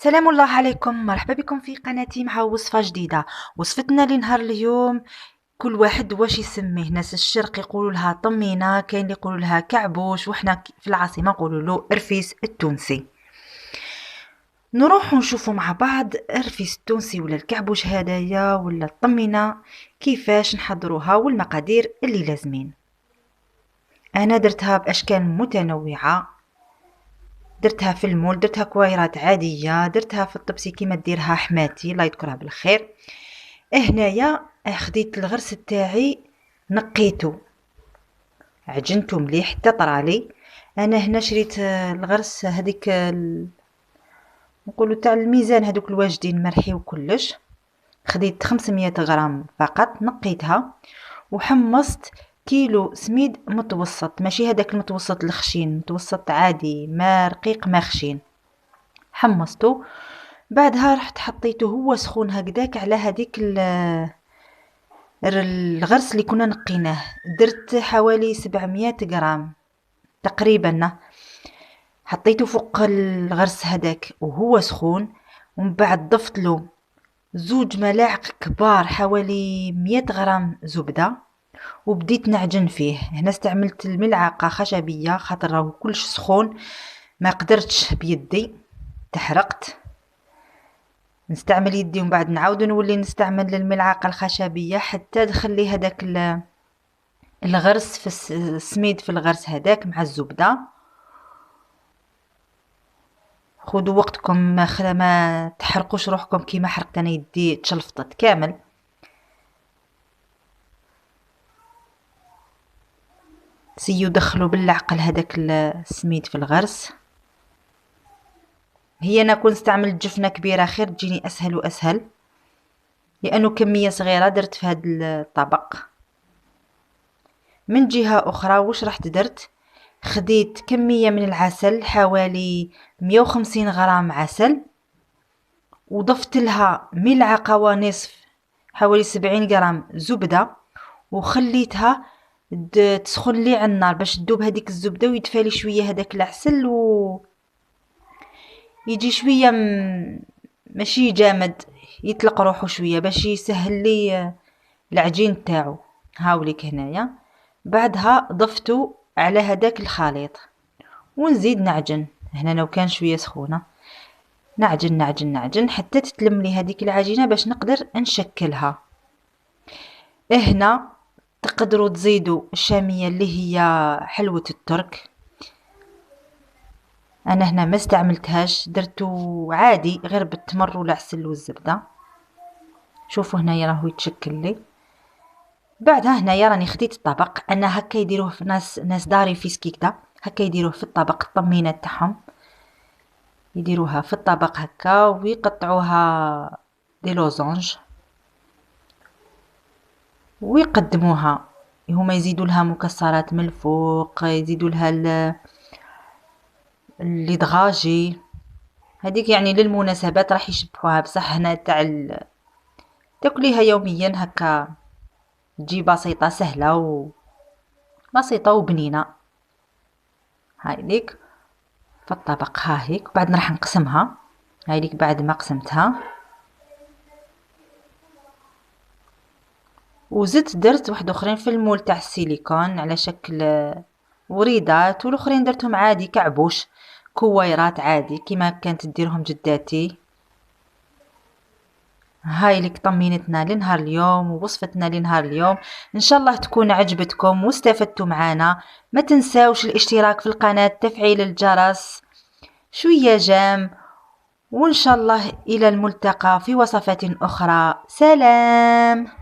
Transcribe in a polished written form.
سلام الله عليكم، مرحبا بكم في قناتي مع وصفة جديدة. وصفتنا لنهار اليوم كل واحد واش يسميه. ناس الشرق يقولوا لها طمينة، كاين اللي يقولوا لها كعبوش، وحنا في العاصمة نقولوا له رفيس التونسي. نروح نشوفوا مع بعض الرفيس التونسي ولا الكعبوش هدايا ولا الطمينة كيفاش نحضروها والمقادير اللي لازمين. انا درتها باشكال متنوعة، درتها في المول، درتها كويرات عاديه، درتها في الطبسي كيما ديرها حماتي الله يذكرها بالخير. هنايا خديت الغرس تاعي، نقيته، عجنته مليح حتى طرالي. انا هنا شريت الغرس هذيك نقولوا تاع الميزان، هذوك الواجدين مرحي وكلش. خديت 500 غرام فقط، نقيتها وحمصت كيلو سميد متوسط، ماشي هذاك المتوسط الخشين، متوسط عادي، ما رقيق ما خشين. حمصته، بعدها رحت حطيته هو سخون هكذاك على هذيك الغرس اللي كنا نقيناه. درت حوالي 700 غرام تقريبا، حطيته فوق الغرس هذاك وهو سخون. ومن بعد ضفت له 2 ملاعق كبار حوالي 100 غرام زبده، وبديت نعجن فيه. هنا استعملت الملعقه خشبيه خاطر راهو كلش سخون، ما قدرتش بيدي، تحرقت. نستعمل يدي ومن بعد نعاود نولي نستعمل الملعقه الخشبيه حتى نخلي هذاك الغرس في السميد في الغرس هذاك مع الزبده. خذوا وقتكم، ما تحرقوش روحكم كيما حرقت انا، يدي تشلفطت كامل. سيو دخلوا بالعقل هذاك السميد في الغرس. هي انا كون استعملت جفنه كبيره خير، تجيني اسهل واسهل، لانه كميه صغيره درت في هذا الطبق. من جهه اخرى واش رحت درت، خديت كميه من العسل حوالي 150 غرام عسل، وضفت لها ملعقه ونصف حوالي 70 غرام زبده، وخليتها تسخن لي على النار باش تذوب هذيك الزبده ويدفى لي شويه هذاك العسل، و يجي شويه ماشي جامد، يطلق روحه شويه باش يسهل لي العجين تاعو. هاوليك هنايا بعدها ضفتو على هذاك الخليط ونزيد نعجن. هنا لو كان شويه سخونه، نعجن نعجن نعجن حتى تتلم لي هذيك العجينه باش نقدر نشكلها. هنا تقدروا تزيدوا الشاميه اللي هي حلوه الترك، انا هنا ما استعملتهاش، درتو عادي غير بالتمر والعسل والزبده. شوفوا هنايا راهو يتشكل لي. بعدها هنايا راني خديت الطبق، انا هكا يديروه في ناس داري في سكيكدا، هكا يديروه في الطبق الطمينه تاعهم، يديروها في الطبق هكا ويقطعوها دي لوزونج ويقدموها. هما يزيدوا لها مكسرات من الفوق، يزيدوا لها اللي دغاجي هذيك، يعني للمناسبات راح يشبحوها. بصح هنا تاع تاكليها يوميا هكا، تجي بسيطه سهله وبسيطه وبنينه. هاي ليك في الطبق، ها هيك. بعد راح نقسمها، هاي ليك بعد ما قسمتها. وزدت درت واحد اخرين في المول تاع السيليكون على شكل وريدات، والاخرين درتهم عادي كعبوش، كويرات عادي كيما كانت تديرهم جداتي. هاي لك طمينتنا لنهار اليوم ووصفتنا لنهار اليوم، ان شاء الله تكون عجبتكم واستفدتوا معنا. ما تنساوش الاشتراك في القناة، تفعيل الجرس، شوية جام، وان شاء الله الى الملتقى في وصفات اخرى. سلام.